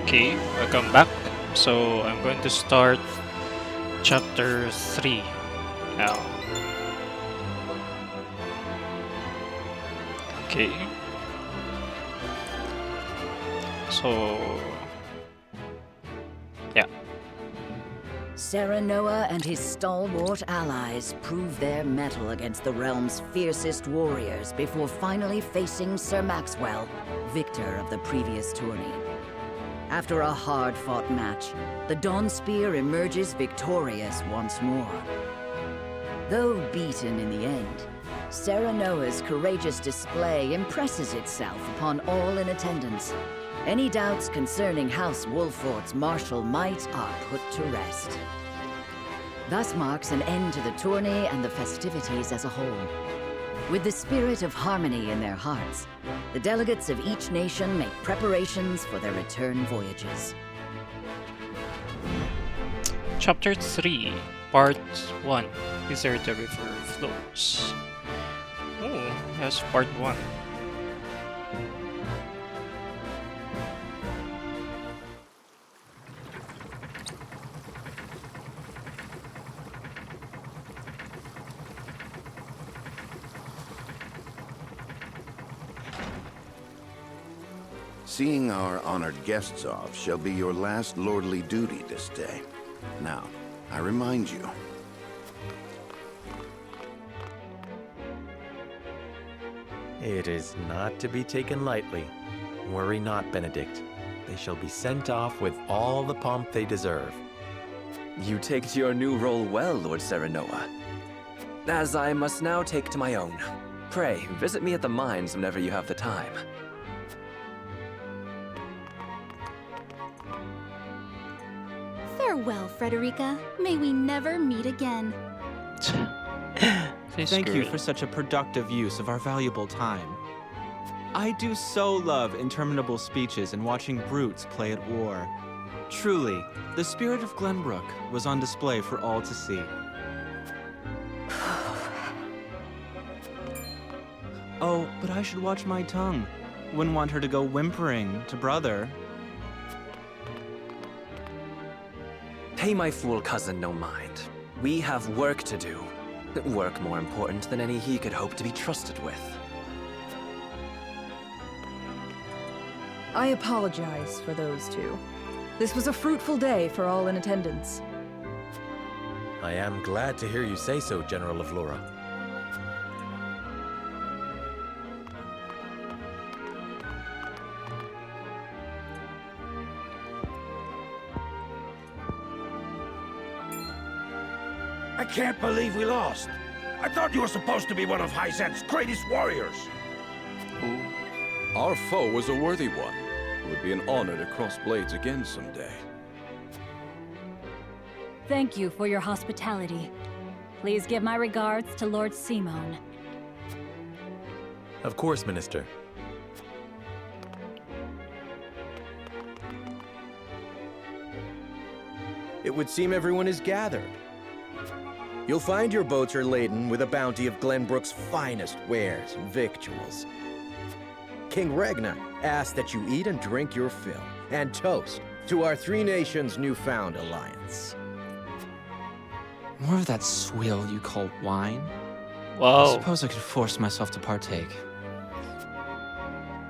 Okay, welcome back. So I'm going to start chapter 3 now. Okay. So yeah. Serenoa and his stalwart allies prove their mettle against the realm's fiercest warriors before finally facing Sir Maxwell, victor of the previous tourney. After a hard-fought match, the Dawnspear emerges victorious once more. Though beaten in the end, Serenoa's courageous display impresses itself upon all in attendance. Any doubts concerning House Wolfort's martial might are put to rest. Thus marks an end to the tourney and the festivities as a whole. With the spirit of harmony in their hearts, the delegates of each nation make preparations for their return voyages. Chapter 3, Part 1. These are the river flows. Oh, that's part 1. Seeing our honored guests off shall be your last lordly duty this day. Now, I remind you. It is not to be taken lightly. Worry not, Benedict. They shall be sent off with all the pomp they deserve. You take to your new role well, Lord Serenoa. As I must now take to my own. Pray, visit me at the mines whenever you have the time. Farewell, Frederica. May we never meet again. This Thank you girl. for such a productive use of our valuable time. I do so love interminable speeches and watching brutes play at war. Truly, the spirit of Glenbrook was on display for all to see. Oh, but I should watch my tongue. Wouldn't want her to go whimpering to brother. Pay my fool cousin no mind. We have work to do. Work more important than any he could hope to be trusted with. I apologize for those two. This was a fruitful day for all in attendance. I am glad to hear you say so, General of Laura. I can't believe we lost. I thought you were supposed to be one of Hyzant's greatest warriors. Our foe was a worthy one. It would be an honor to cross blades again someday. Thank you for your hospitality. Please give my regards to Lord Simone. Of course, Minister. It would seem everyone is gathered. You'll find your boats are laden with a bounty of Glenbrook's finest wares and victuals. King Regna asks that you eat and drink your fill, and toast to our three nations' newfound alliance. More of that swill you call wine? I Wow. suppose I could force myself to partake.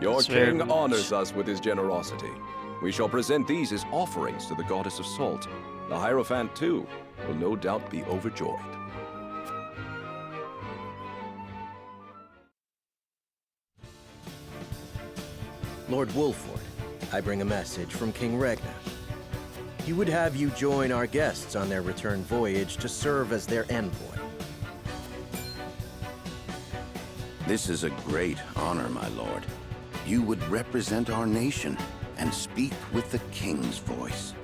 Your That's very king much. honors us with his generosity. We shall present these as offerings to the goddess of salt. The Hierophant, too, will no doubt be overjoyed. Lord Wolford, I bring a message from King Regna. He would have you join our guests on their return voyage to serve as their envoy. This is a great honor, my lord. You would represent our nation and speak with the king's voice.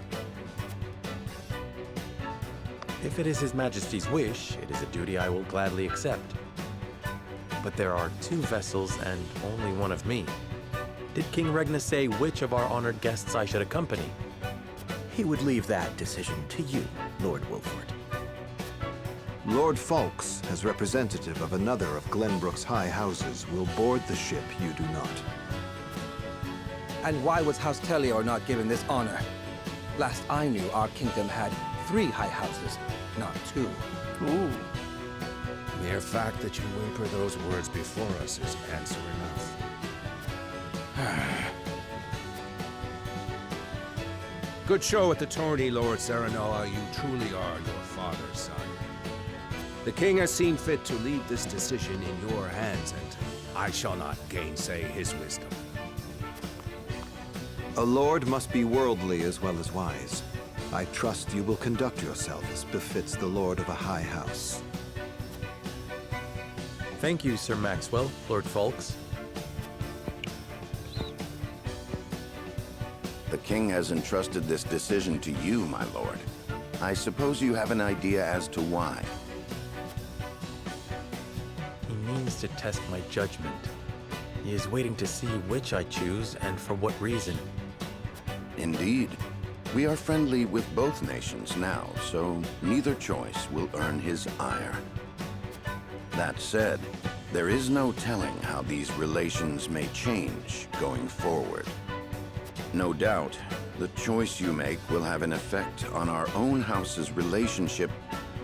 If it is His Majesty's wish, it is a duty I will gladly accept. But there are 2 vessels and only one of me. Did King Regna say which of our honored guests I should accompany? He would leave that decision to you, Lord Wolford. Lord Falks, as representative of another of Glenbrook's high houses, will board the ship you do not. And why was House Tellior not given this honor? Last I knew, our kingdom had 3 high houses, not 2. Ooh. Mere fact that you whimper those words before us is answer enough. Good show at the tourney, Lord Serenoa. You truly are your father's son. The king has seen fit to leave this decision in your hands, and I shall not gainsay his wisdom. A lord must be worldly as well as wise. I trust you will conduct yourself as befits the lord of a high house. Thank you, Sir Maxwell, Lord Folks. The king has entrusted this decision to you, my lord. I suppose you have an idea as to why. He means to test my judgment. He is waiting to see which I choose and for what reason. Indeed. We are friendly with both nations now, so neither choice will earn his ire. That said, there is no telling how these relations may change going forward. No doubt, the choice you make will have an effect on our own house's relationship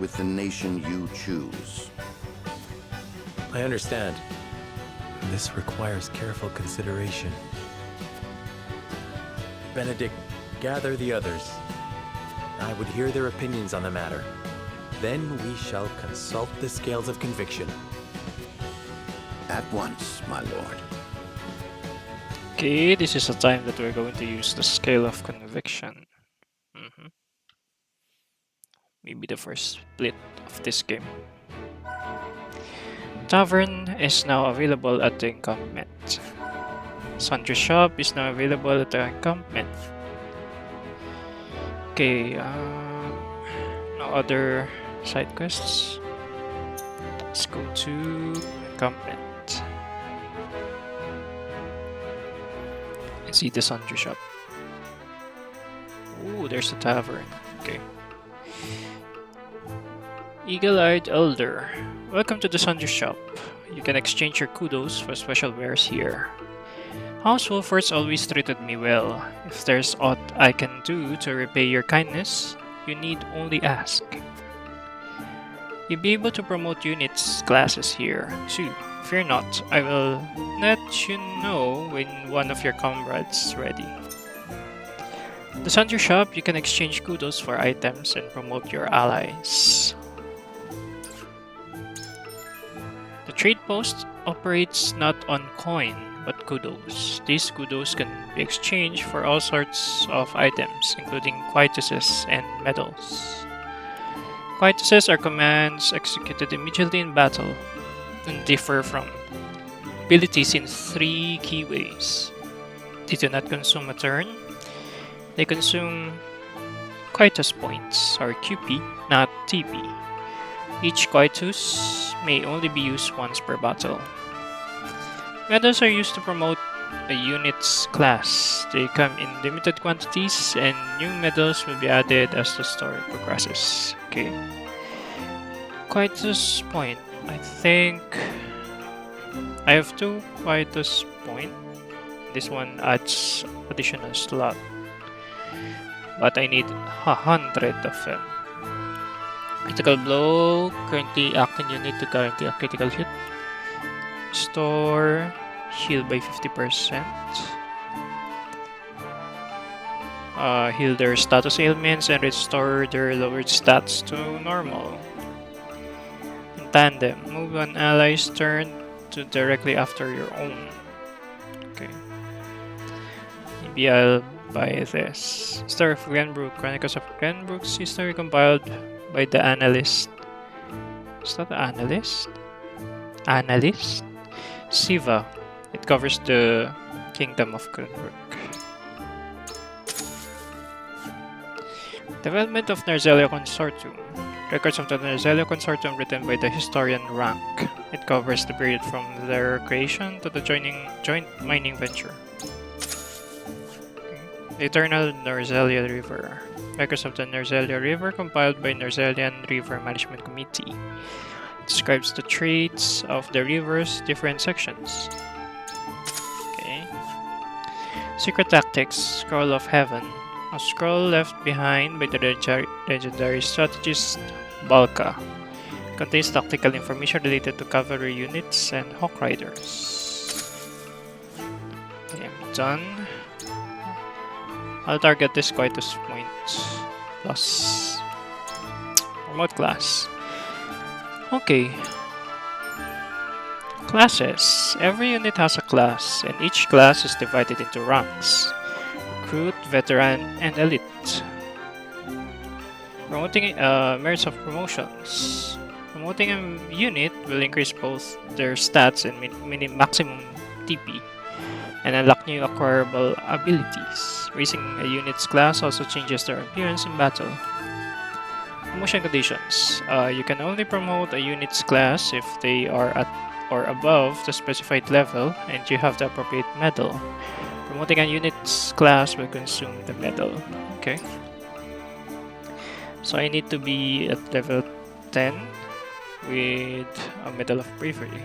with the nation you choose. I understand. This requires careful consideration. Benedict, gather the others. I would hear their opinions on the matter. Then we shall consult the scales of conviction. At once, my lord. Okay, this is the time that we're going to use the scale of conviction. Maybe the first split of this game. Tavern is now available at the encampment. Sundry shop is now available at the encampment. Okay, no other side quests. Let's go to encampment. And see the Sundry shop. Ooh, there's a tavern. Okay. Eagle-eyed Elder. Welcome to the Sundry shop. You can exchange your kudos for special wares here. House Wolforts always treated me well. If there's aught I can do to repay your kindness, you need only ask. You'll be able to promote units classes here, too. Fear not, I will let you know when one of your comrades is ready. The Sundry shop, you can exchange kudos for items and promote your allies. The trade post operates not on coin, but kudos. These kudos can be exchanged for all sorts of items, including quietuses and medals. Quietuses are commands executed immediately in battle and differ from abilities in 3 key ways. They do not consume a turn. They consume quietus points, or QP, not TP. Each quietus may only be used once per battle. Medals are used to promote a unit's class. They come in limited quantities, and new medals will be added as the story progresses. Okay. Quietus point. I think I have 2 quietus point. This one adds additional slot, but I need 100 of them. Critical blow. Currently acting unit to guarantee a critical hit. Restore heal by 50%. Heal their status ailments and restore their lowered stats to normal. In tandem, move an ally's turn to directly after your own. Okay. Maybe I'll buy this. History of Glenbrook. Chronicles of Glenbrook's history compiled by the analyst. Is that the analyst? Analyst? Siva. It covers the Kingdom of Glenbrook. Development of Nerzelia Consortium. Records of the Nerzelia Consortium written by the historian Rank. It covers the period from their creation to the joint mining venture. The Eternal Nerzelia River. Records of the Nerzelia River compiled by Nerzelian River Management Committee. It describes the traits of the river's different sections. Okay. Secret Tactics, Scroll of Heaven. A scroll left behind by the legendary strategist Balka. Contains tactical information related to cavalry units and Hawk Riders. Okay, I'm done. I'll target this Coitus point plus promote class. Okay. Classes. Every unit has a class, and each class is divided into ranks: Recruit, Veteran, and Elite. Promoting merits of promotions. Promoting a unit will increase both their stats and maximum TP, and unlock new acquirable abilities. Raising a unit's class also changes their appearance in battle. Promotion conditions. You can only promote a unit's class if they are at or above the specified level and you have the appropriate medal. Promoting a unit's class will consume the medal. Okay. So I need to be at level 10 with a Medal of Bravery.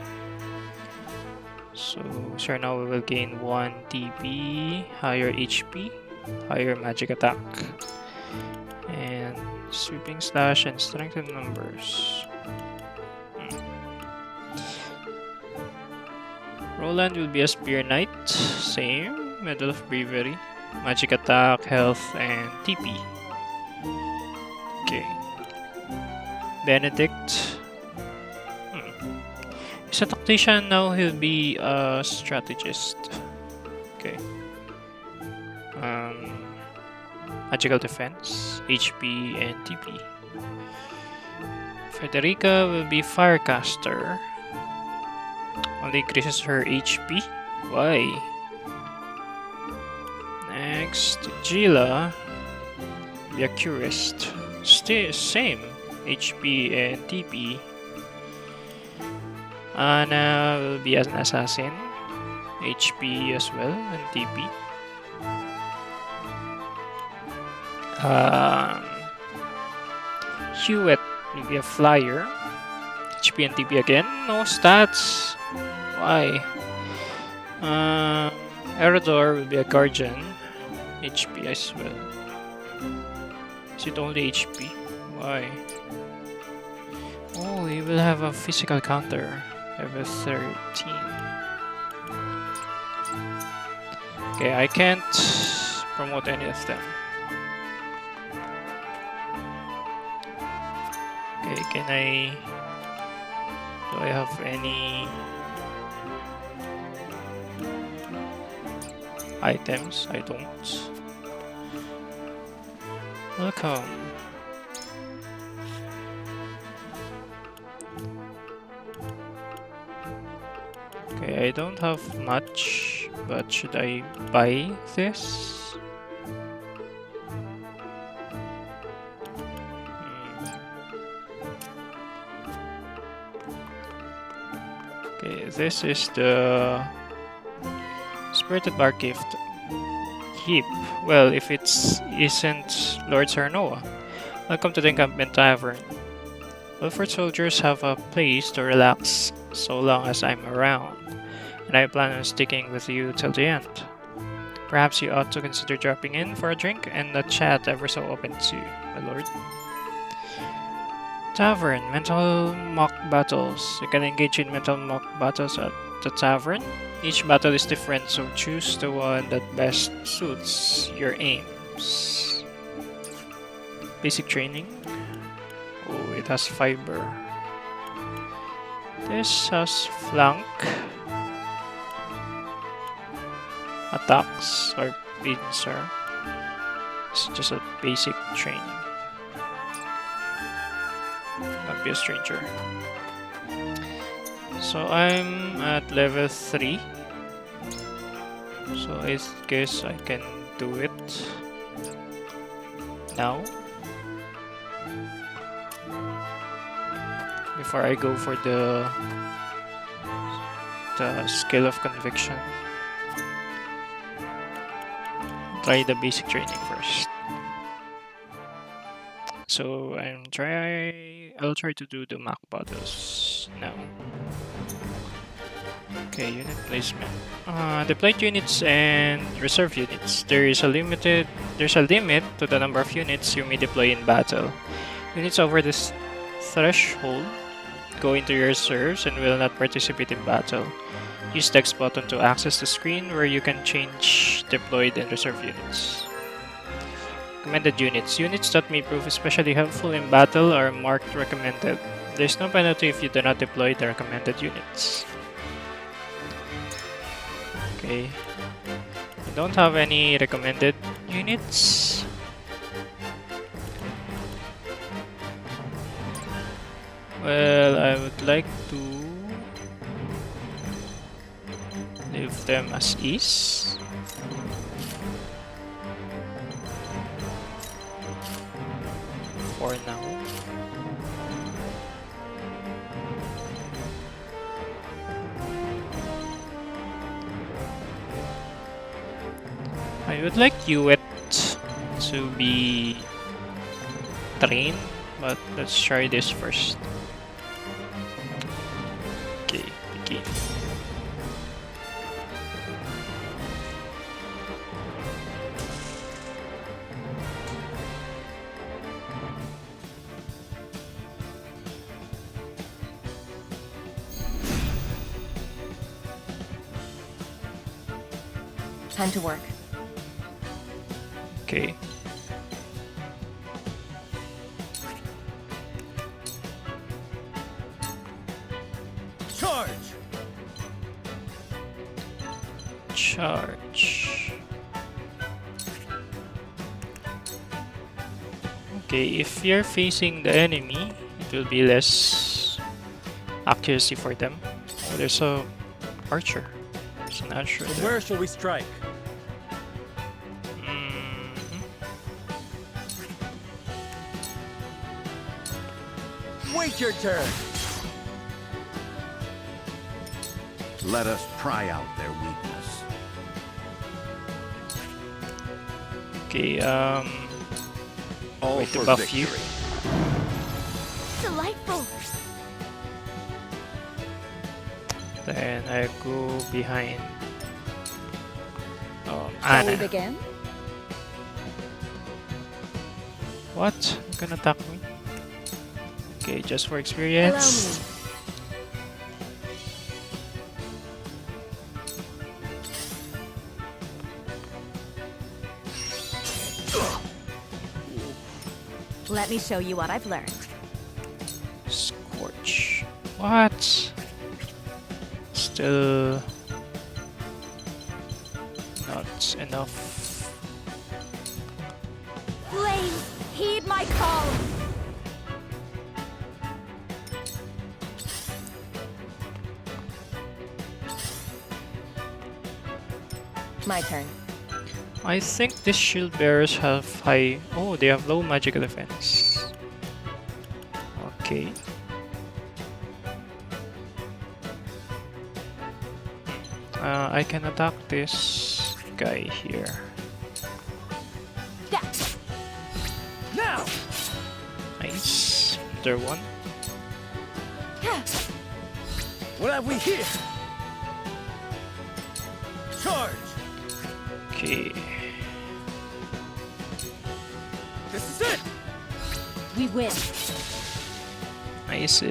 So sure, now we will gain 1 TP, higher HP, higher magic attack, and sweeping slash and strength in numbers. Roland will be a Spear Knight, same, Medal of Bravery, magic attack, health, and TP. Okay. Benedict. He's a tactician, now he'll be a strategist. Okay. Magical defense, HP, and TP. Frederica will be Firecaster. Only increases her HP. Why? Next, Gila will be a Curist. Still same HP and TP. Anna will be as an assassin, HP as well and TP. Hewitt will be a flyer, HP and TP again. No stats. Why? Erador will be a guardian, HP as well. Is it only HP? Why? Oh, he will have a physical counter, level 13. Okay, I can't promote any of them. Okay, can I... Do I have any items? I don't. Welcome. Okay, I don't have much, but should I buy this? Okay, this is the Spirited Bar gift. Heap. Well, if it isn't Lord Serenoa. Welcome to the Encampment Tavern. Wilford soldiers have a place to relax so long as I'm around, and I plan on sticking with you till the end. Perhaps you ought to consider dropping in for a drink and a chat ever so open to, my lord. Tavern. Mental mock battles. You can engage in mental mock battles at the tavern. Each battle is different, so choose the one that best suits your aims. Basic training. Oh, it has fiber. This has flank. Attacks or pincer. It's just a basic training. Not be a stranger. So I'm at level 3. So I guess I can do it now. Before I go for the skill of conviction. Try the basic training first. So I'll try to do the mock battles now. Okay, unit placement. Deployed units and reserve units. There's a limit to the number of units you may deploy in battle. Units over this threshold go into your reserves and will not participate in battle. Use the X button to access the screen where you can change deployed and reserve units. Recommended units. Units that may prove especially helpful in battle are marked recommended. There's no penalty if you do not deploy the recommended units. Okay. I don't have any recommended units. Well, I would like to leave them as is. For now. I would like Yuet to be trained, but let's try this first. Okay, begin. Time to work. Okay. Charge! Charge. Okay, if you're facing the enemy, it will be less accuracy for them. Oh, there's a archer. There's an archer there. Where shall we strike? Wait your turn! Let us pry out their weakness. Okay, All wait to for buff victory. you. Delightful! Then I go behind Shall we Anna. begin? What? You can attack me? Okay, just for Allow experience. me. Let me show you what I've learned. Scorch. What? Still not enough. Flames, heed my call! My turn. I think these shield bearers have high. Oh, they have low magical defense. Okay. I can attack this guy here. Now! Nice. There one. What have we here? Charge! Okay. This is it! We win. Nice.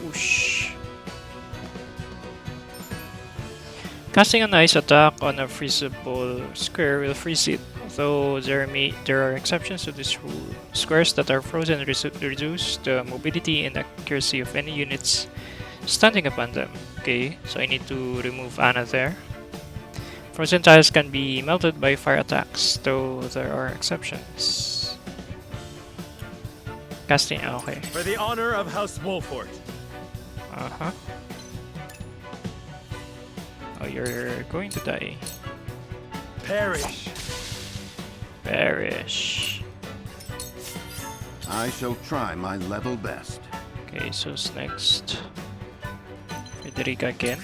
Whoosh. Casting an ice attack on a freezable square will freeze it, though there are exceptions to this rule. Squares that are frozen reduce the mobility and accuracy of any units standing upon them. Okay, so I need to remove Anna there. Frozen tiles can be melted by fire attacks, though there are exceptions. Casting, okay. For the honor of House Wolfort. Uh-huh. Oh, you're going to die. Perish. Perish. I shall try my level best. Okay, so next. Frederica again.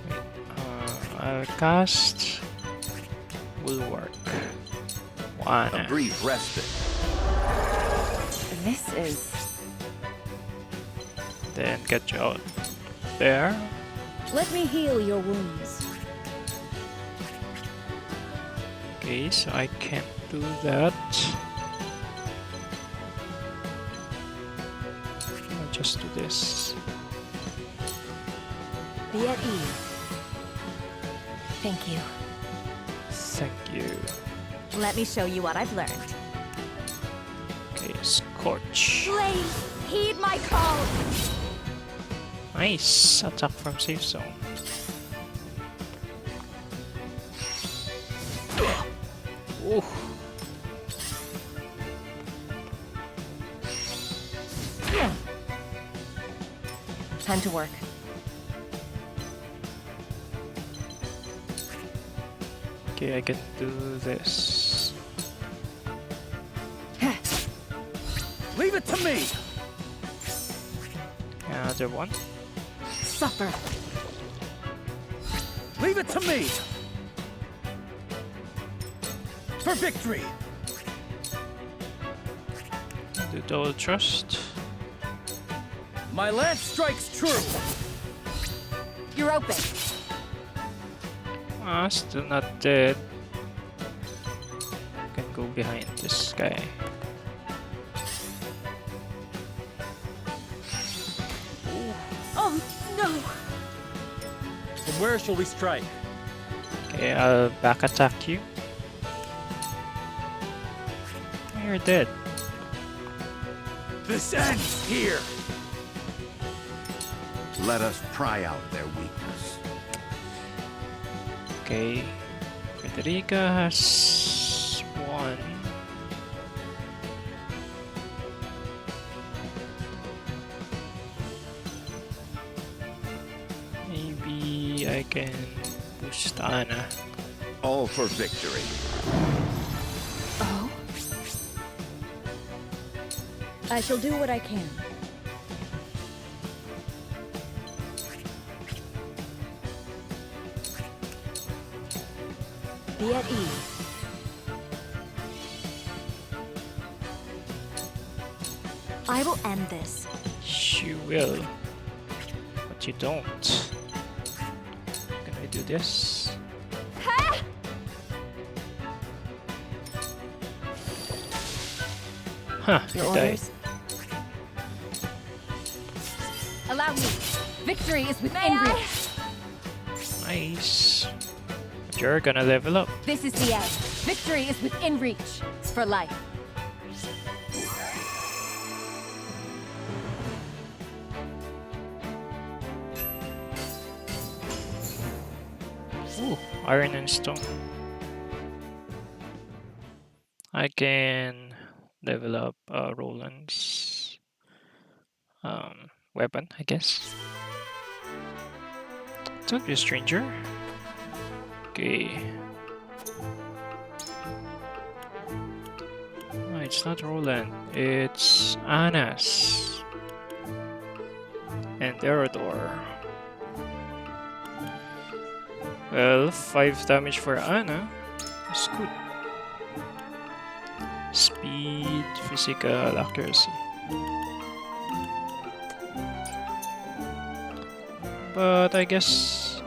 Wait, I'll cast Bulwark. A One. brief respite. This is... Then get you out there. Let me heal your wounds. Okay, so I can't do that. I'll just do this. Be at ease. Thank you. Thank you. Let me show you what I've learned. Okay, Scorch. Blaze, heed my call! Nice attack from safe zone. Ooh. Time to work. Okay, I can do this. Leave it to me! Another one. Suffer. Leave it to me! For victory! Do double trust. My lance strikes true! You're open. Ah, still not dead. Can go behind this guy. Oh, no! From where shall we strike? Okay, I'll back attack you. You're dead. This ends here! Let us pry out their weakness. Okay, Frederica has one. Maybe I can boost Anna. All for victory. Oh? I shall do what I can. Be at ease. I will end this. You will, but you don't. Can I do this? Huh, Your you orders? died. Allow me. Victory is within reach. Nice. But you're gonna level up. This is the end. Victory is within reach. For life. Ooh, iron and stone. I can level up Roland's weapon, I guess. Don't be a stranger. Okay. No, it's not Roland. It's Anna's. And Erador. Well, 5 damage for Anna. That's good. Speed, physical, accuracy. But I guess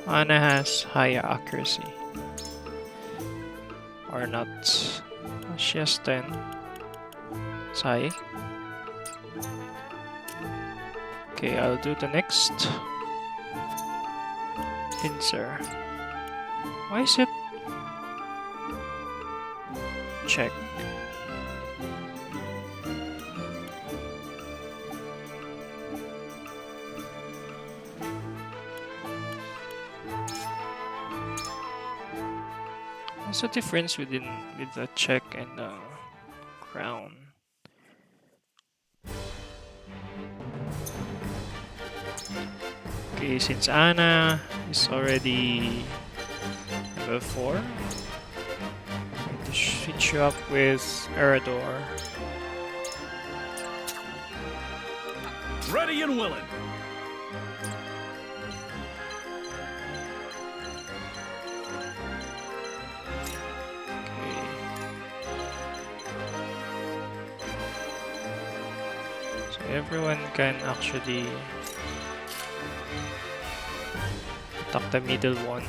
Anna has higher accuracy. Or not. She has 10. It's high. Okay, I'll do the next. Pincer. Why is it? Check. What's the difference with the check and the crown? Okay, since Anna is already level 4, I need to switch you up with Erador. Ready and willing. Everyone can actually attack the middle one.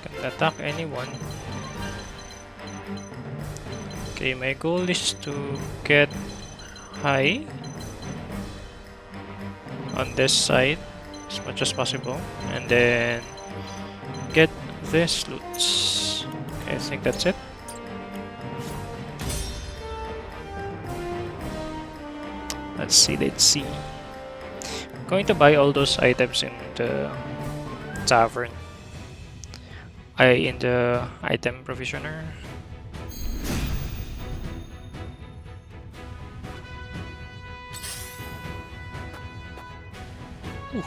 Can attack anyone. Okay, my goal is to get high on this side as much as possible, and then get this loots. Okay, I think that's it. Let's see. I'm going to buy all those items in the tavern. In the item provisioner. Ooh.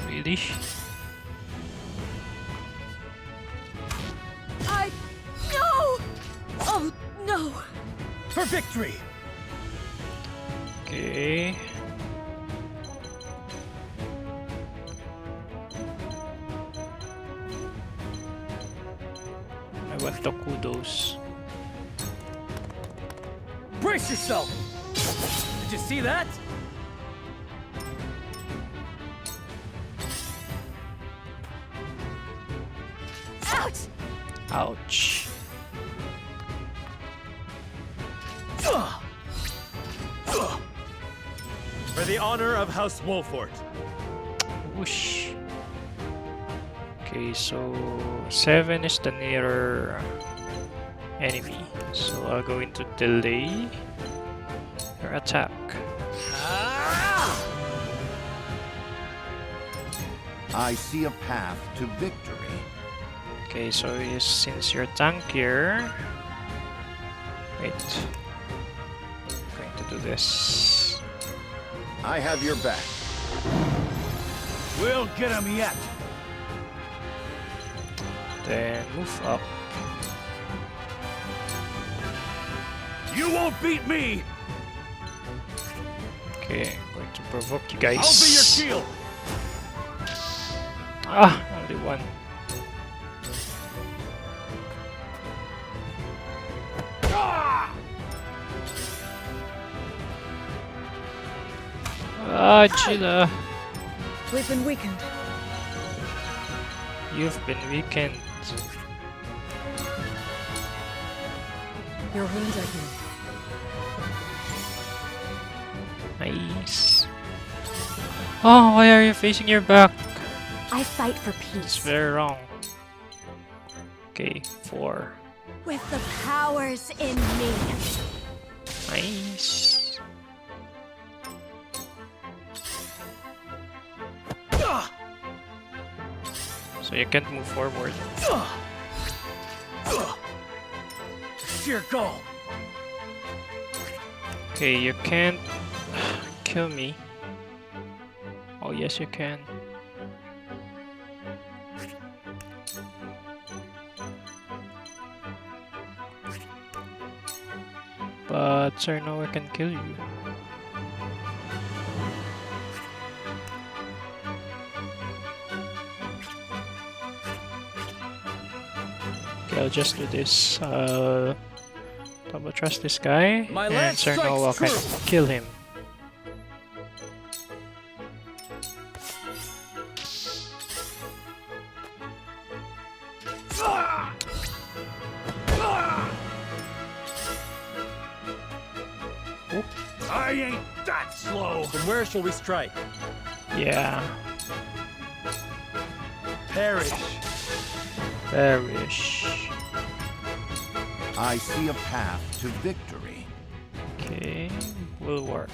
Really? No! Oh, no! For victory! Okay. I want the kudos. Brace yourself! Did you see that? Ouch! Ouch. For the honor of House Wolfort. Whoosh. Okay, so 7 is the nearer enemy. So I'll go into delay your attack. I see a path to victory. Okay, so since you're tankier, wait, I'm going to do this. I have your back. We'll get him yet. Then move up. You won't beat me. Okay, I'm going to provoke you guys. I'll be your shield. Ah, only one. Ah, Chilla. We've been weakened. You've been weakened. Your wounds are healed. Nice. Oh, why are you facing your back? I fight for It's peace. very wrong. Okay, 4. With the powers in me. Nice. So you can't move forward. Sheer goal. Okay, you can't kill me. Oh yes, you can. But Sir Noah can kill you. Okay, I'll just do this. Double trust this guy, My and lance Sir strikes Noah can true. kill him. I ain't that slow. From where shall we strike? Yeah, Perish. perish. I see a path to victory. Okay, will work.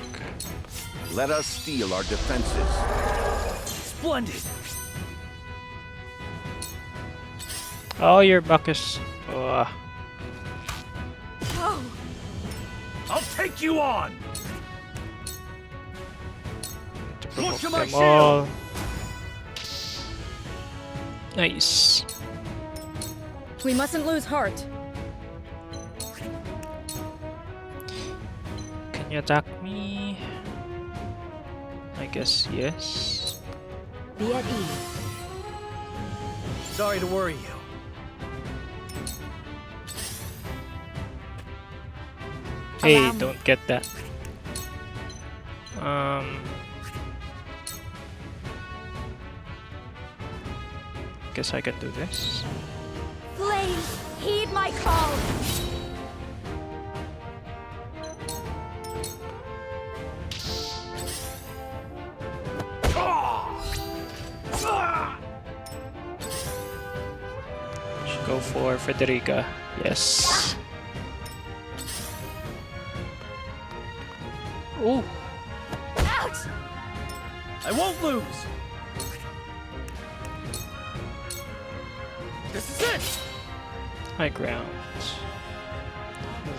Let us steel our defenses. Splendid. Oh, your back is. Oh, Oh! I'll take you on. to Look provoke to my them all. shield. Nice. We mustn't lose heart. Can you attack me? I guess yes. Be at ease. Sorry to worry you. Hey, Allow me. don't get that. Guess I can do this. Flames, heed my call. Should go for Frederica. Yes. Oh, Ouch! I won't lose! This is it! high ground.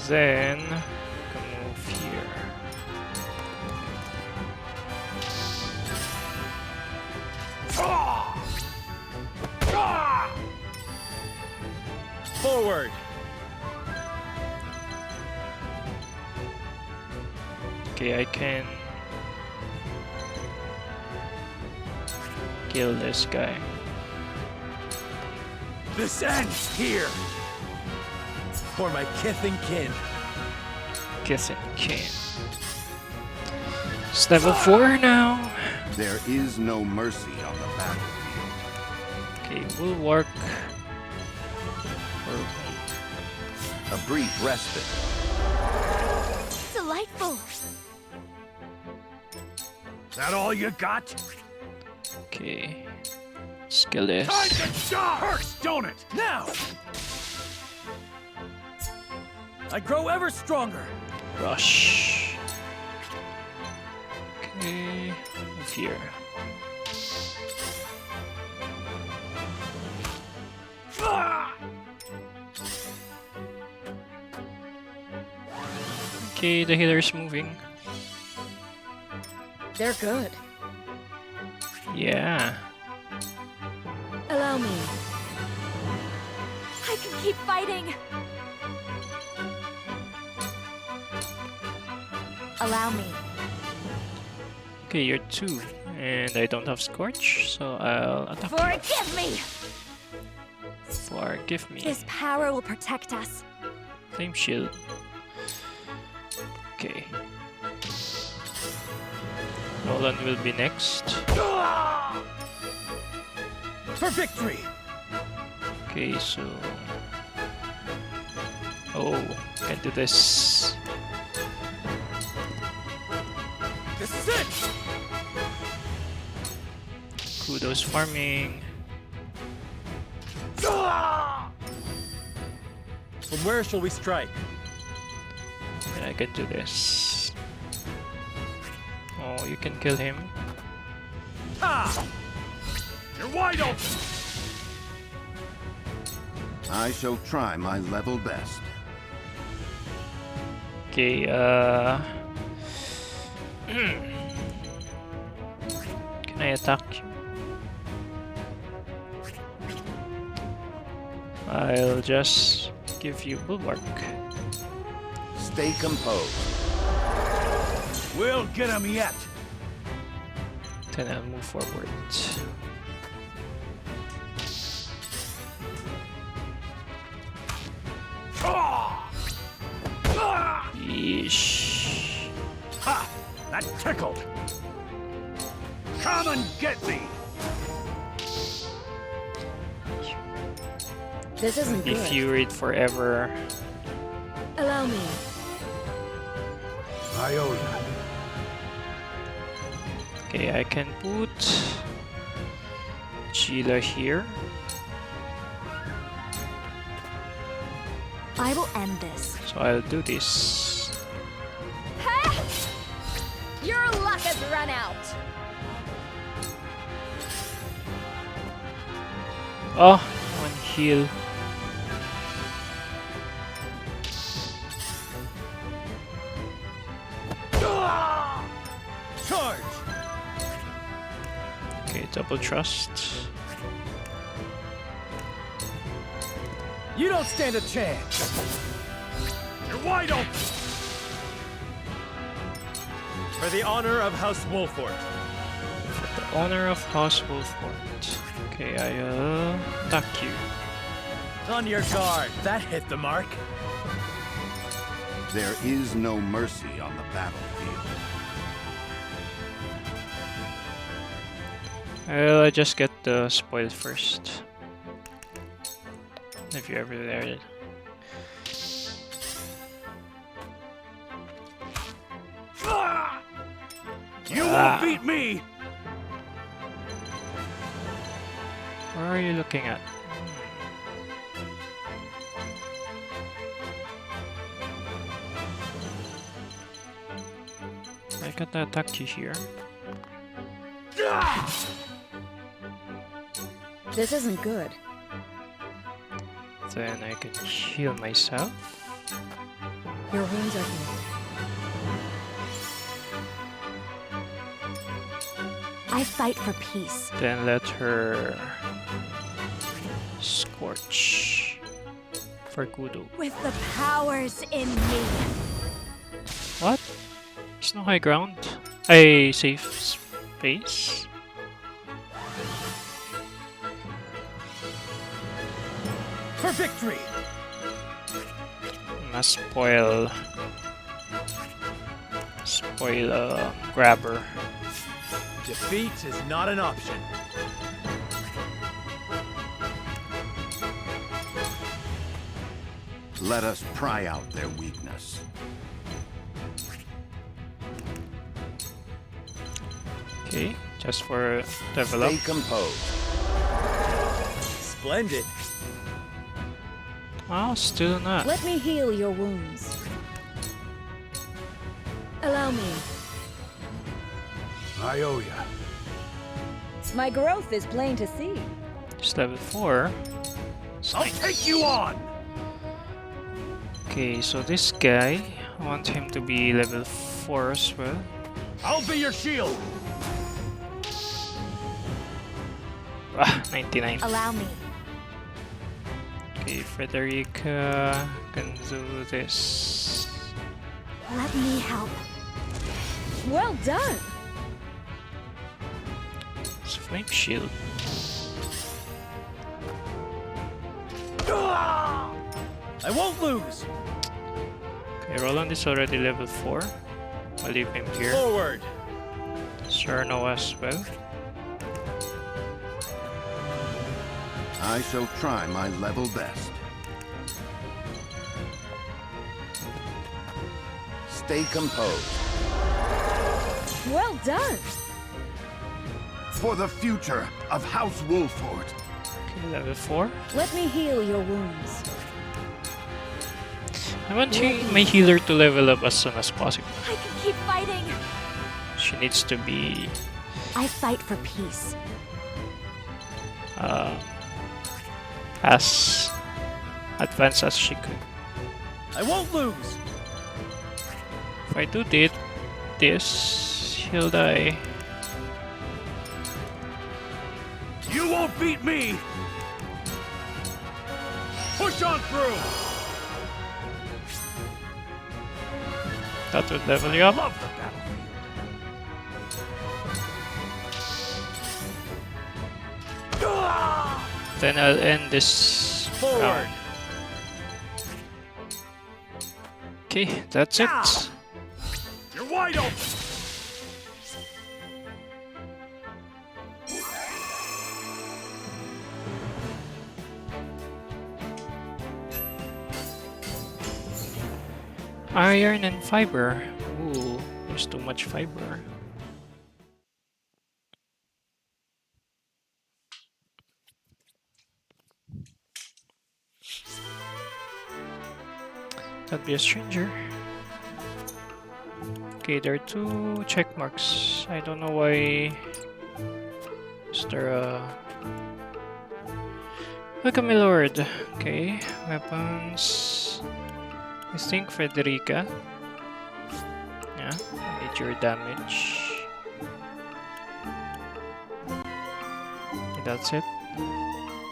Then we can move here. Forward! Okay, I can kill this guy. This ends here! For my kith and kin. Kith and kin. It's level 4 now. There is no mercy on the battlefield. Okay, we'll work. A brief respite. Delightful. That all you got? Okay. Skill this. Time to die! Hurts, don't it? Now! I grow ever stronger. Rush. Okay, move here. Okay, the healer is moving. They're good. Yeah. Allow me. I can keep fighting. Allow me. Okay, you're 2, and I don't have Scorch, so I'll attack. Forgive me. Forgive me. This power will protect us. Flame shield. Okay. Nolan will be next. For victory! Okay, so... Oh, can do this. This is it! Kudos farming. From where shall we strike? And I can do this. Oh, you can kill him. Ah! You're wide open! I shall try my level best. Okay, can I attack you? I'll just give you bulwark. Stay composed. We'll get him yet! Then I'll move forward. Yeesh. Ha! That tickled! Come and get me! This isn't Be good. furied forever. Allow me. I owe you. Okay, I can put Sheila here. I will end this. So I'll do this. Ha! Your luck has run out. Oh, one heal. Charge! Okay, double trust. You don't stand a chance! You're wide open! For the honor of House Wolfort. For the honor of House Wolfort. Okay, I'll attack you. On your guard. That hit the mark. There is no mercy on the battlefield. Well, I just get the spoil first. If you're ever there. You won't beat me! Where are you looking at? I can attack you here. This isn't good. Then I can heal myself. Your wounds are healed. I fight for peace. Then let her scorch for Kudo. With the powers in me. What? There's no high ground. A safe space. For victory! Must spoil grabber. Defeat is not an option. Let us pry out their weakness. Okay, just for develop. Stay composed. Splendid. Oh, still not. Let me heal your wounds. Allow me. I owe ya. My growth is plain to see. Just level 4. I'll take you on! Okay, so this guy, I want him to be level 4 as well. I'll be your shield! 99. Allow me. Okay, Frederica can do this. Let me help. Well done! It's Flame Shield. I won't lose! Okay, Roland is already level 4. I'll leave him here. Forward! Cerno as well. I shall try my level best. Stay composed. Well done! For the future of House Wolford. Okay, level 4. Let me heal your wounds. I want my healer to level up as soon as possible. I can keep fighting. She needs to be I fight for peace. as advanced as she could. I won't lose! If I do this, he'll die. You won't beat me! Push on through! That would level you up. Love the battlefield. Then I'll end this round. Okay, that's it. You're wide open! Iron and fiber. Ooh, there's too much fiber. That'd be a stranger. Okay, there are 2 check marks. I don't know why. Is there a... Welcome, my lord. Okay, weapons. I think Frederica. Yeah, major damage. Okay, that's it.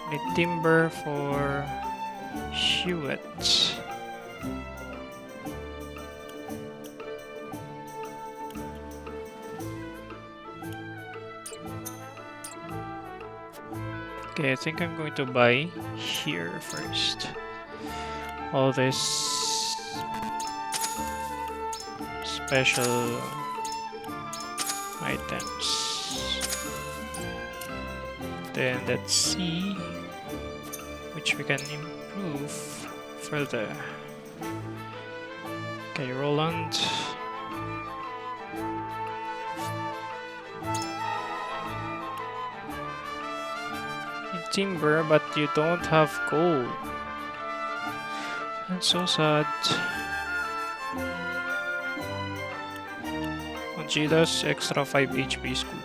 Need timber for Hewitt. Okay, I think I'm going to buy here first. All this special items. Then let's see which we can improve further. Okay, Roland. Timber, but you don't have gold. That's so sad. Vegeta's extra 5 HP is good.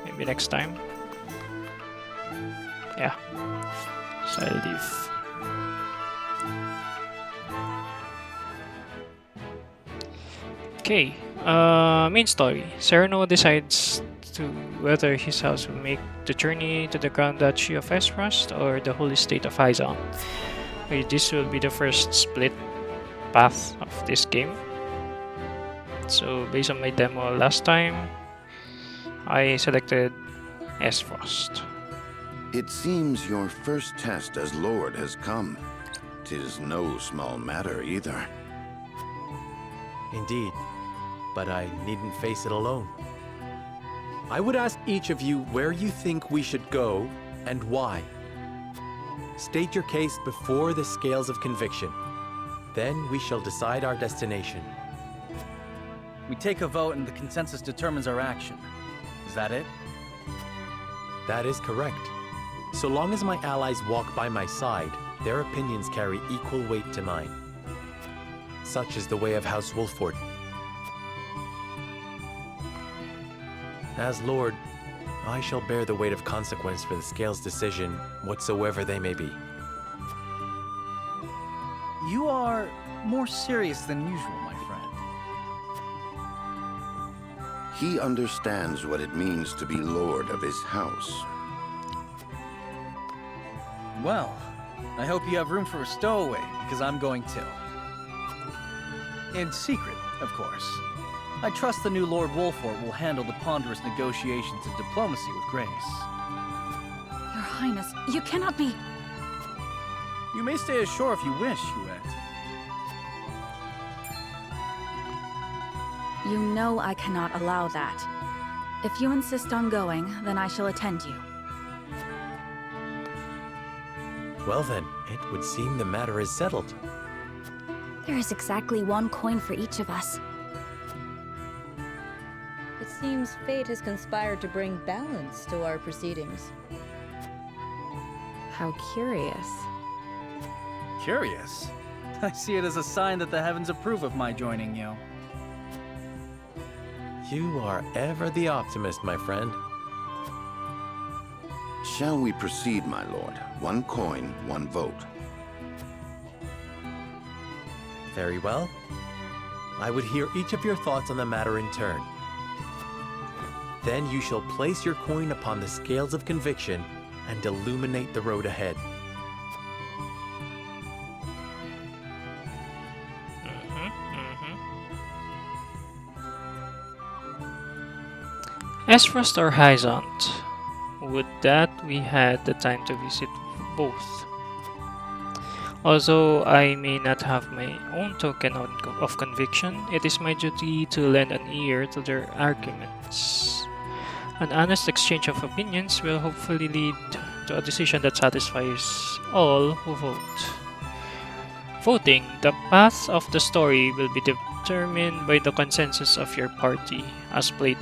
Maybe next time. Yeah. So I'll leave. Okay. Main story. Sereno decides to whether his house will make the journey to the Grand Duchy of Esfrost or the Holy State of Hyzon. Okay, this will be the first split path of this game. So based on my demo last time, I selected Esfrost. It seems your first test as Lord has come. 'Tis no small matter either. Indeed, but I needn't face it alone. I would ask each of you where you think we should go and why. State your case before the scales of conviction. Then we shall decide our destination. We take a vote and the consensus determines our action. Is that it? That is correct. So long as my allies walk by my side, their opinions carry equal weight to mine. Such is the way of House Wolford. As Lord, I shall bear the weight of consequence for the Scales' decision, whatsoever they may be. You are more serious than usual, my friend. He understands what it means to be Lord of his house. Well, I hope you have room for a stowaway, because I'm going too. In secret, of course. I trust the new Lord Wolford will handle the ponderous negotiations and diplomacy with grace. Your Highness, you cannot be... You may stay ashore if you wish, Huette. You know I cannot allow that. If you insist on going, then I shall attend you. Well then, it would seem the matter is settled. There is exactly one coin for each of us. It seems fate has conspired to bring balance to our proceedings. How curious. Curious? I see it as a sign that the heavens approve of my joining you. You are ever the optimist, my friend. Shall we proceed, my lord? One coin, one vote. Very well. I would hear each of your thoughts on the matter in turn. Then you shall place your coin upon the scales of conviction and illuminate the road ahead. Esfrost or Hyzont? Would that we had the time to visit both. Although I may not have my own token of conviction, it is my duty to lend an ear to their arguments. An honest exchange of opinions will hopefully lead to a decision that satisfies all who vote. Voting, the path of the story will be determined by the consensus of your party, as played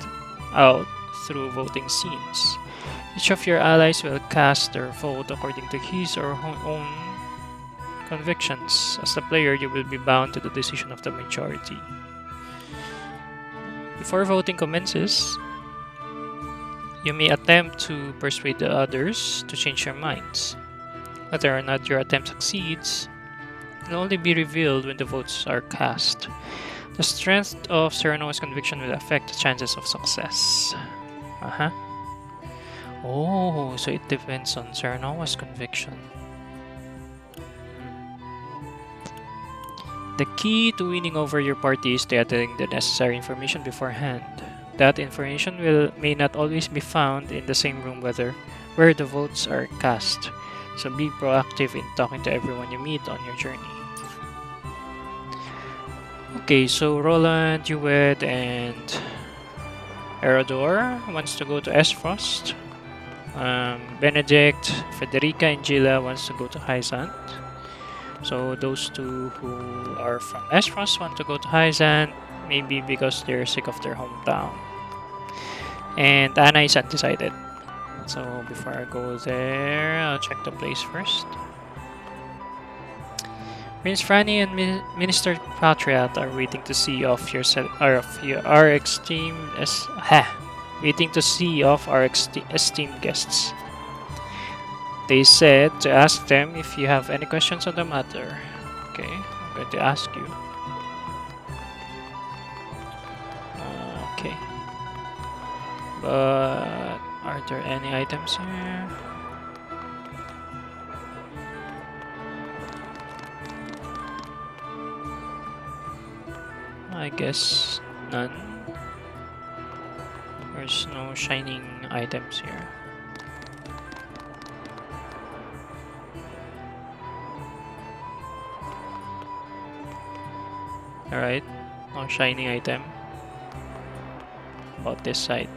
out through voting scenes. Each of your allies will cast their vote according to his or her own convictions. As the player, you will be bound to the decision of the majority. Before voting commences, you may attempt to persuade the others to change their minds. Whether or not your attempt succeeds will only be revealed when the votes are cast. The strength of Sereno's conviction will affect the chances of success. Oh, so it depends on Sereno's conviction. The key to winning over your party is gathering the necessary information beforehand. That information may not always be found in the same room where the votes are cast. So be proactive in talking to everyone you meet on your journey. Okay, so Roland, Ued, and Erador wants to go to Esfrost. Benedict, Federica, and Gila wants to go to Hyzant. So those two who are from Esfrost want to go to Hyzant, maybe because they're sick of their hometown. And Anna is undecided. So before I go there, I'll check the place first. Prince Franny and Minister Patriot are waiting to see off our esteemed guests. They said to ask them if you have any questions on the matter. Okay, I'm going to ask you. Okay. But are there any items here? I guess none. There's no shining items here. Alright, no shiny item. About this side.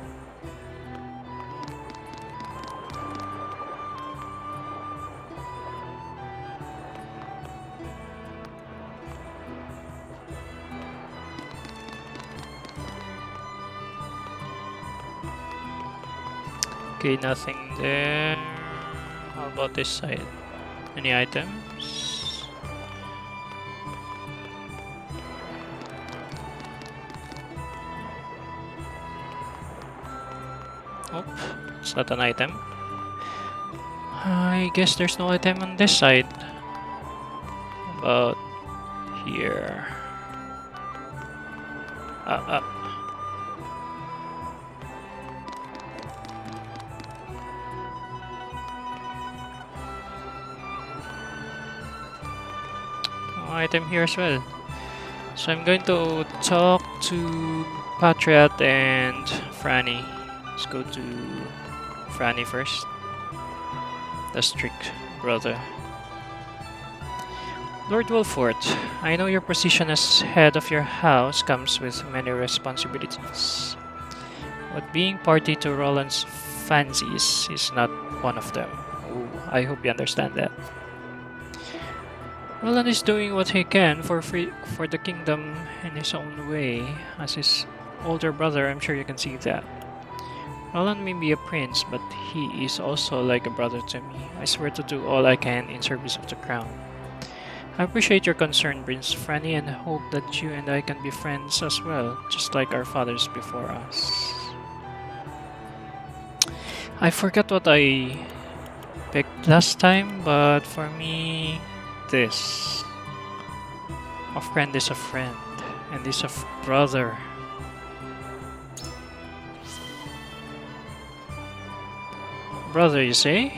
Okay, nothing there. How about this side? Any items? Oh, it's not an item. I guess there's no item on this side. About here. Item here as well. So I'm going to talk to Patriot and Franny. Let's go to Franny first. The strict brother. Lord Wolfort, I know your position as head of your house comes with many responsibilities. But being party to Roland's fancies is not one of them. Oh, I hope you understand that. Roland is doing what he can for the kingdom in his own way. As his older brother, I'm sure you can see that. Roland may be a prince, but he is also like a brother to me. I swear to do all I can in service of the crown. I appreciate your concern, Prince Franny, and hope that you and I can be friends as well, just like our fathers before us. I forgot what I picked last time, but for me, this. A friend is a friend, and is a brother. Brother, you say?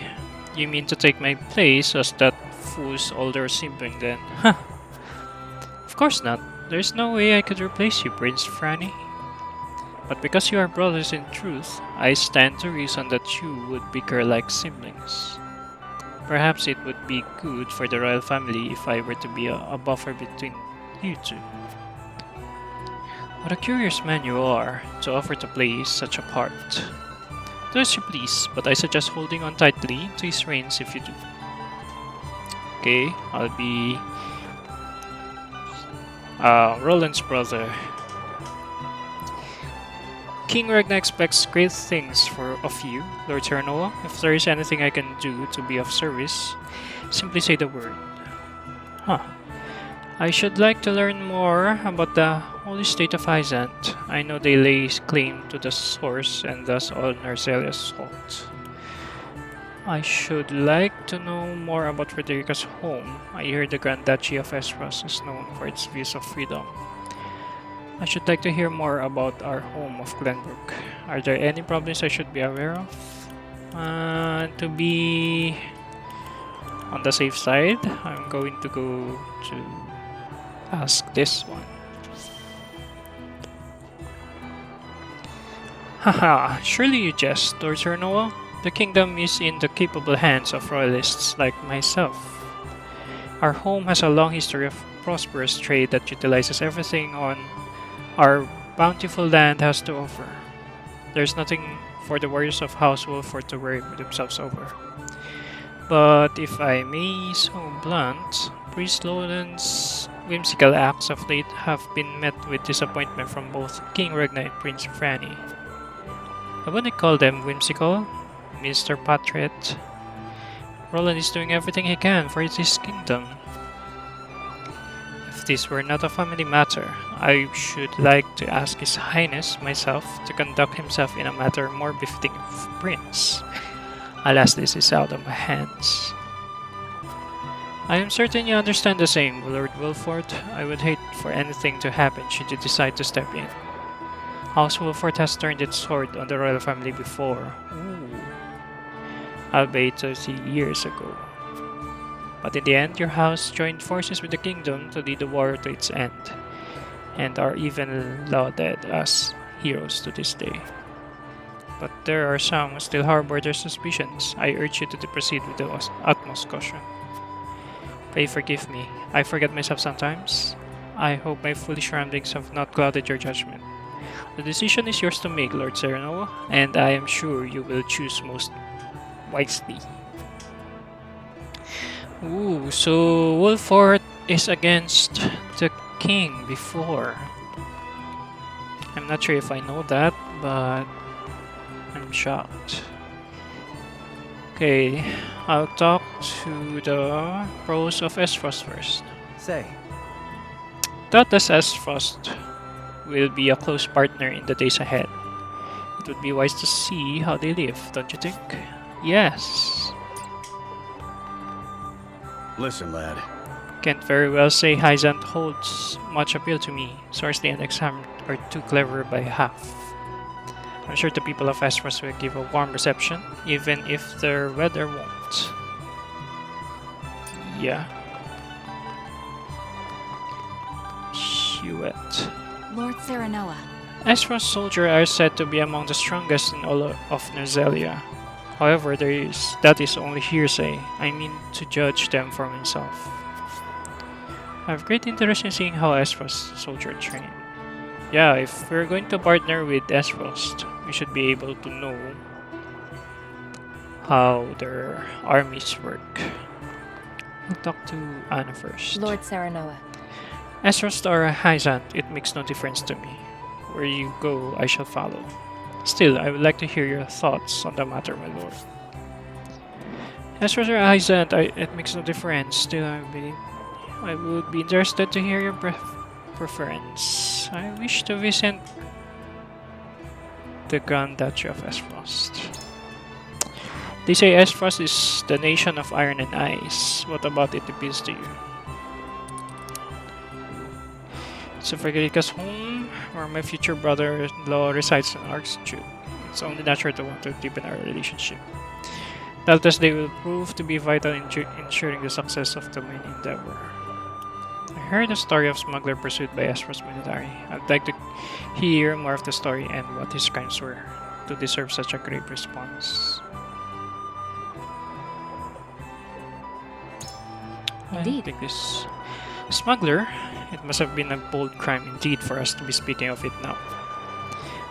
You mean to take my place as that fool's older sibling then? Huh. Of course not. There's no way I could replace you, Prince Franny. But because you are brothers in truth, I stand to reason that you would bicker like siblings. Perhaps it would be good for the royal family if I were to be a buffer between you two. What a curious man you are, to offer to play such a part. Do as you please, but I suggest holding on tightly to his reins if you do. Okay, I'll be Roland's brother. King Regna expects great things of you, Lord Terranova. If there is anything I can do to be of service, simply say the word. Huh. I should like to learn more about the holy state of Hyzant. I know they lay claim to the source and thus all Nerzelia's salt. I should like to know more about Frederica's home. I hear the Grand Duchy of Esfrost is known for its views of freedom. I should like to hear more about our home of Glenbrook. Are there any problems I should be aware of? To be on the safe side, I'm going to go to ask this one. Haha, surely you jest, Lord Terranova. The kingdom is in the capable hands of royalists like myself. Our home has a long history of prosperous trade that utilizes everything on our bountiful land has to offer. There's nothing for the warriors of House Wolford to worry themselves over. But if I may so blunt, Priest Loden's whimsical acts of late have been met with disappointment from both King Regna and Prince Franny. I wouldn't call them whimsical, Mr. Patriot. Roland is doing everything he can for his kingdom. If this were not a family matter, I should like to ask His Highness myself to conduct himself in a manner more befitting of a prince. Alas, this is out of my hands. I am certain you understand the same, Lord Wolford. I would hate for anything to happen should you decide to step in. House Wolford has turned its sword on the royal family before. Albeit 30 years ago. But in the end, your house joined forces with the kingdom to lead the war to its end, and are even lauded as heroes to this day. But there are some who still harbor their suspicions. I urge you to proceed with the utmost caution. Pray forgive me. I forget myself sometimes. I hope my foolish ramblings have not clouded your judgment. The decision is yours to make, Lord Serenoa, and I am sure you will choose most wisely. Ooh, so Wolford is against the king before. I'm not sure if I know that, but I'm shocked. Okay, I'll talk to the pros of Esfrost first. Say. Thus Esfrost will be a close partner in the days ahead. It would be wise to see how they live, don't you think? Yes. Listen, lad. Can't very well say Hyzant holds much appeal to me. Sorcery and Exam are too clever by half. I'm sure the people of Esfrost will give a warm reception, even if their weather won't. Yeah. Hewitt. Lord Serenoa. Esfrost soldiers are said to be among the strongest in all of Nozelia. However, that is only hearsay. I mean to judge them for myself. I have great interest in seeing how Esfrost soldiers train. Yeah, if we're going to partner with Esfrost, we should be able to know how their armies work. I'll talk to Anna first. Lord Serenoa. Esfrost or Hyzant, it makes no difference to me. Where you go, I shall follow. Still, I would like to hear your thoughts on the matter, my lord. Esfrost or Hyzant, it makes no difference. Still, I would be interested to hear your preference. I wish to visit the Grand Duchy of Esfrost. They say Esfrost is the nation of iron and ice. What about it appeals to you? So Frederica's home, where my future brother-in-law resides in Archduke. It's only natural to want to deepen our relationship. Doubtless they will prove to be vital in ensuring the success of the main endeavor. I heard the story of smuggler pursued by Esfrost military. I'd like to hear more of the story and what his crimes were to deserve such a great response. Indeed. I think this smuggler, it must have been a bold crime indeed for us to be speaking of it now.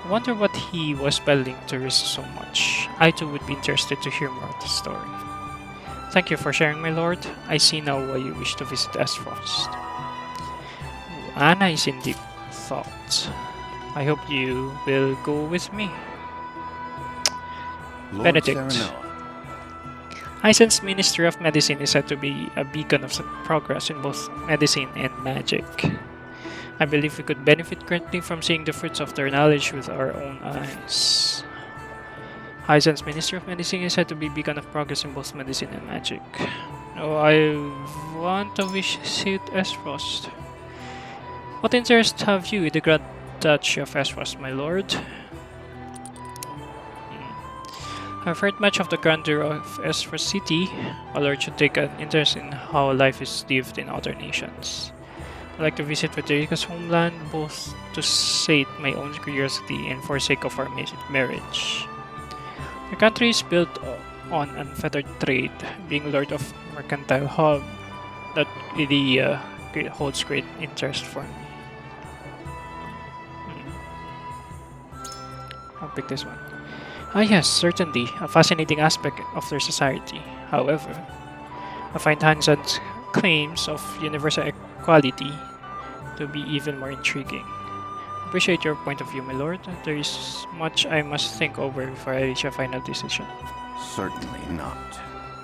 I wonder what he was peddling to risk so much. I too would be interested to hear more of the story. Thank you for sharing, my lord. I see now why you wish to visit Esfrost. Anna is in deep thought. I hope you will go with me. Lord Benedict. Serenoa. Hyzant's Ministry of Medicine is said to be a beacon of progress in both medicine and magic. I believe we could benefit greatly from seeing the fruits of their knowledge with our own eyes. Hyzant's Ministry of Medicine is said to be a beacon of progress in both medicine and magic. Oh, I want to visit Esfrost. What interest have you in the Grand Duchy of Esfrost, my lord? I've heard much of the grandeur of Esfrost City. My lord should take an interest in how life is lived in other nations. I'd like to visit Frederica's homeland, both to sate my own curiosity and for sake of our marriage. The country is built on unfettered trade, being lord of mercantile hub. That idea holds great interest for me. I'll pick this one. Ah yes, certainly, a fascinating aspect of their society. However, I find Hanzan's claims of universal equality to be even more intriguing. Appreciate your point of view, my lord. There is much I must think over before I reach a final decision. Certainly not.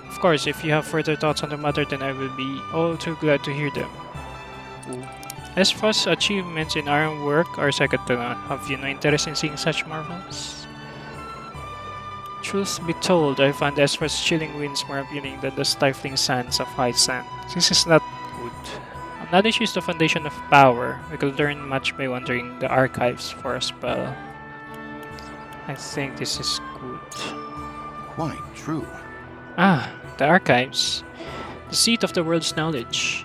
Of course, if you have further thoughts on the matter, then I will be all too glad to hear them. Esfrost's achievements in ironwork are second to none. Have you no interest in seeing such marvels? Truth be told, I find Esfrost's chilling winds more appealing than the stifling sands of high sand. This is not good. Knowledge is the foundation of power. We could learn much by wandering the archives for a spell. I think this is good. Quite true. Ah, the archives. The seat of the world's knowledge.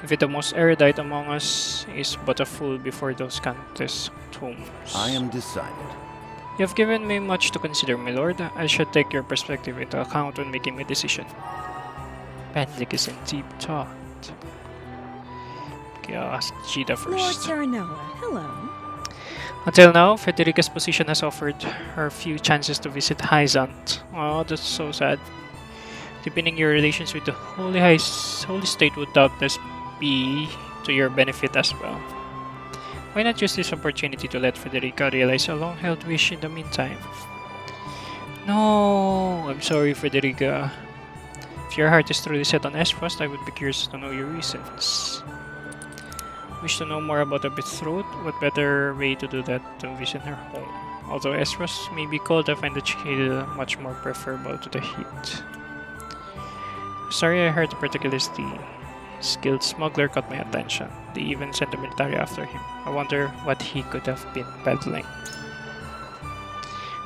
If it the most erudite among us is but a fool before those countless tomes. I am decided. You have given me much to consider, my lord. I should take your perspective into account when making my decision. Benedict is in deep thought. Okay, I'll ask Jita Lord first. Terranoa, hello. Until now, Frederica's position has offered her few chances to visit Hyzant. Oh, that's so sad. Deepening your relations with the Holy State would doubtless be to your benefit as well. Why not use this opportunity to let Frederica realize a long-held wish in the meantime? No, I'm sorry, Frederica. If your heart is truly set on Esfrost, I would be curious to know your reasons. Wish to know more about the betrothed? What better way to do that than visit her home? Although Esfrost may be cold, I find the chill much more preferable to the heat. Sorry, I heard the particularly skilled smuggler caught my attention. They even sent the military after him. I wonder what he could have been peddling.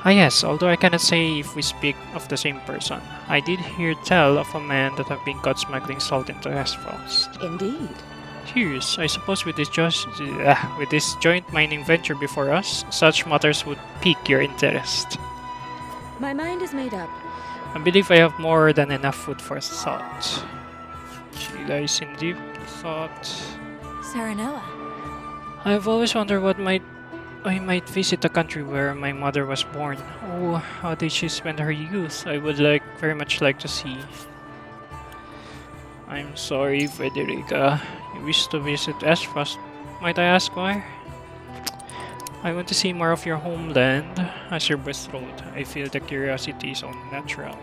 Ah yes, although I cannot say if we speak of the same person. I did hear tell of a man that have been caught smuggling salt into Esfrost. Indeed. Cheers. I suppose with this joint mining venture before us, such matters would pique your interest. My mind is made up. I believe I have more than enough food for thought. She lies in deep thought. Serenoa. I've always wondered what I might visit the country where my mother was born. Oh, how did she spend her youth? I would very much like to see. I'm sorry, Frederica. You wish to visit Esfrost. Might I ask why? I want to see more of your homeland. As your betrothed, I feel the curiosity is only natural.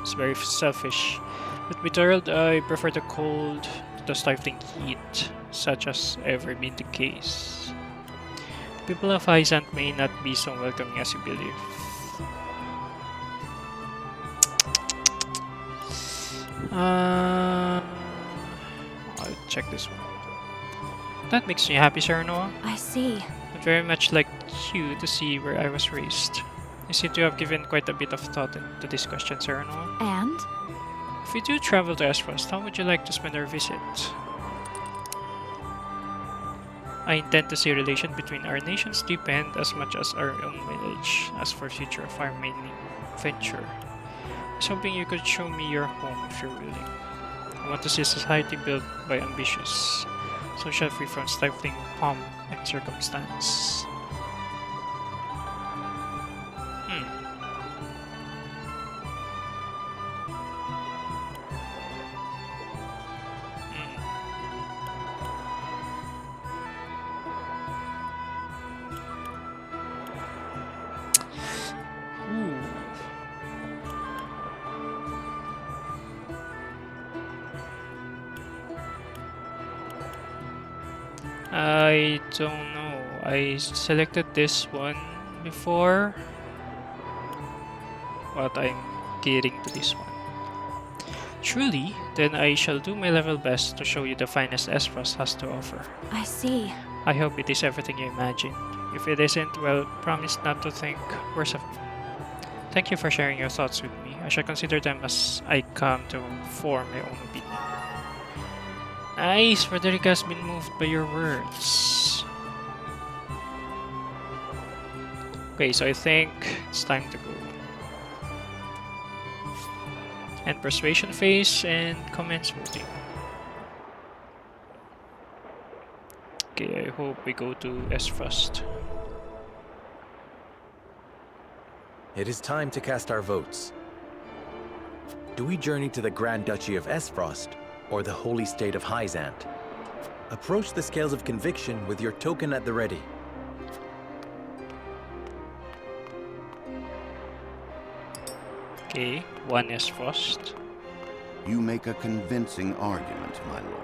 It's very selfish. With betrothed, I prefer the cold to the stifling heat, such as ever been the case. The people of Hyzant may not be so welcoming as you believe. I'll check this one. That makes me happy, Serenoa. I see. I'd very much like you to see where I was raised. You seem to have given quite a bit of thought to this question, Serenoa. And? If we do travel to Esfrost, how would you like to spend our visit? I intend to see a relation between our nations depend as much as our own village. As for future of our mining venture, I was hoping you could show me your home if you're willing. I want to see a society built by ambitious, social free from stifling pomp and circumstance. I don't know. I selected this one before, but I'm getting to this one. Truly, then I shall do my level best to show you the finest Esfrost has to offer. I see. I hope it is everything you imagine. If it isn't, well, promise not to think worse of me. Thank you for sharing your thoughts with me. I shall consider them as I come to form my own opinion. Nice! Frederica has been moved by your words. Okay, so I think it's time to go. and persuasion phase, and commence voting. Okay, I hope we go to Esfrost. It is time to cast our votes. Do we journey to the Grand Duchy of Esfrost or the Holy State of Hyzant? Approach the scales of conviction with your token at the ready. Okay, one Esfrost. You make a convincing argument, my lord.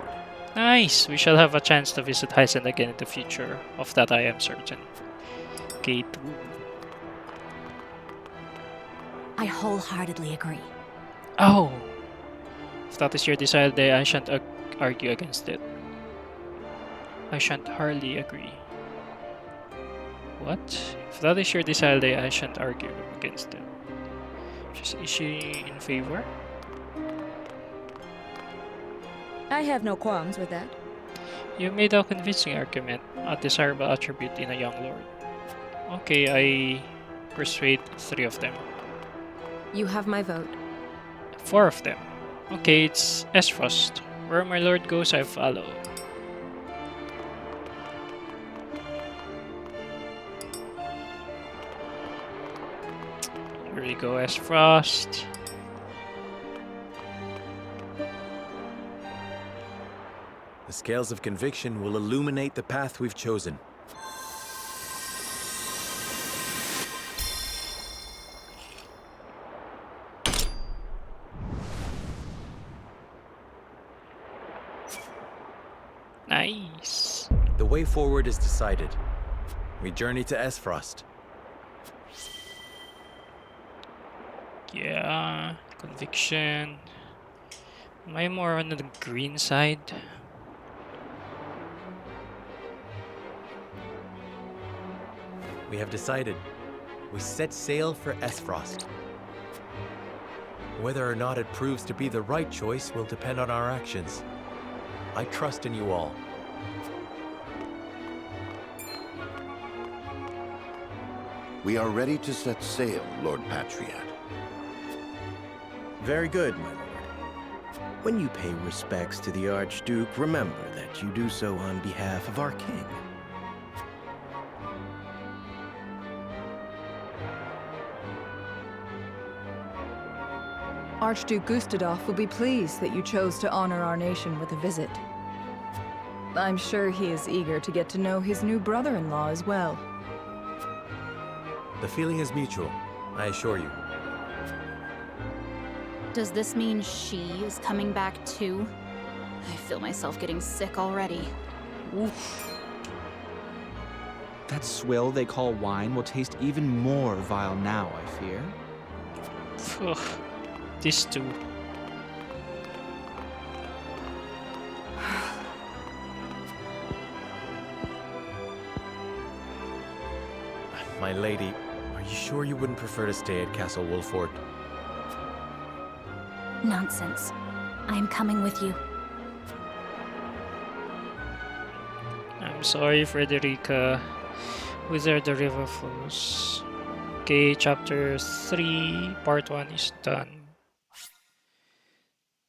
Nice! We shall have a chance to visit Hyzant again in the future. Of that I am certain. Okay, 2. I wholeheartedly agree. Oh! If that is your desire, then I shan't argue against it. I shan't hardly agree. What? If that is your desire, then I shan't argue against it. Is she in favor? I have no qualms with that. You made a convincing argument, a desirable attribute in a young lord. Okay, I persuade 3 of them. You have my vote. 4 of them. Okay, it's Esfrost. Where my lord goes, I follow. Here we go, Esfrost. The scales of conviction will illuminate the path we've chosen. Nice. The way forward is decided. We journey to Esfrost. Yeah, conviction. Am I more on the green side? We have decided. We set sail for Esfrost. Whether or not it proves to be the right choice will depend on our actions. I trust in you all. We are ready to set sail, Lord Patriot. Very good, my lord. When you pay respects to the Archduke, remember that you do so on behalf of our king. Archduke Gustadolf will be pleased that you chose to honor our nation with a visit. I'm sure he is eager to get to know his new brother-in-law as well. The feeling is mutual, I assure you. Does this mean she is coming back too? I feel myself getting sick already. Oof. That swill they call wine will taste even more vile now, I fear. Ugh, these 2. My lady, are you sure you wouldn't prefer to stay at Castle Wolford? Nonsense. I am coming with you. I'm sorry, Frederica. Whither the river flows. Okay, chapter 3, part 1 is done.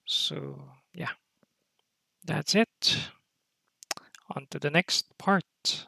So, yeah. That's it. On to the next part.